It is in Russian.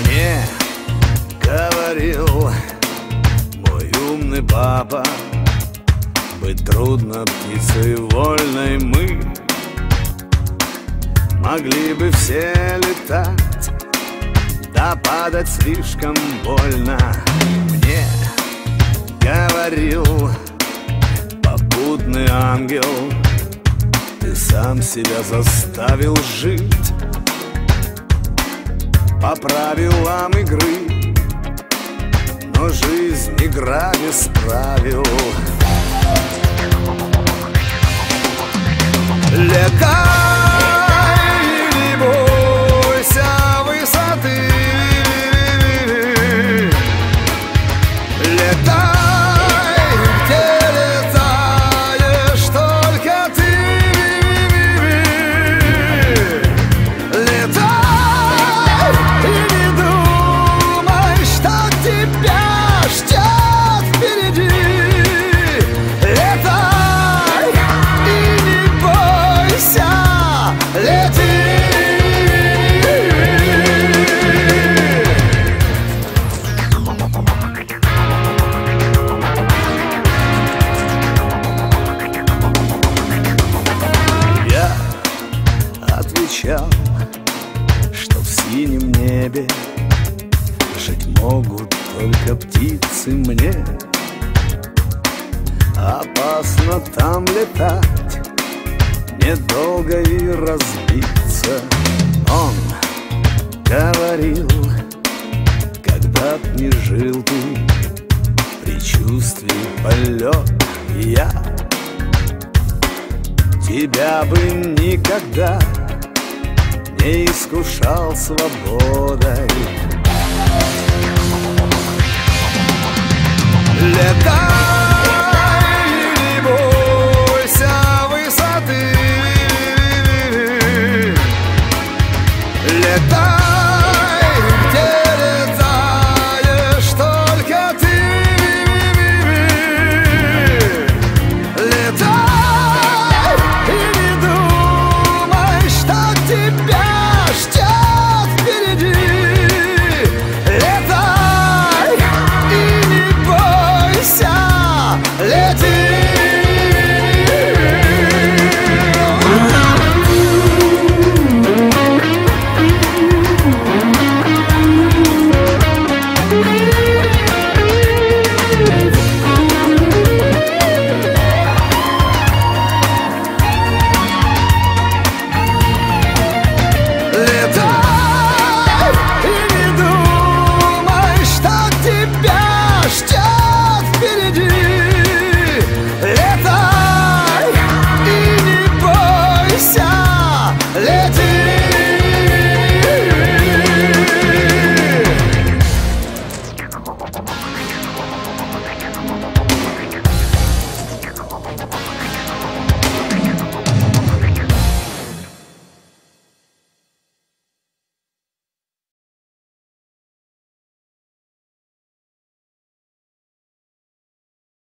Мне говорил мой умный папа, быть трудно птицей вольной мы могли бы все летать, да падать слишком больно. Мне говорил попутный ангел, ты сам себя заставил жить по правилам игры, но жизнь игра без правил. Летай, не бойся высоты, летай, где летаешь только ты, летай и не думай, что тебя ждет впереди. Летай и не бойся, лети. Я отвечал, что в синем небе жить могут только птицы мне. Опасно там летать, недолго и разбиться. Он говорил, когда б не жил ты в предчувствии полет, я тебя бы никогда не искушал свободой. Летай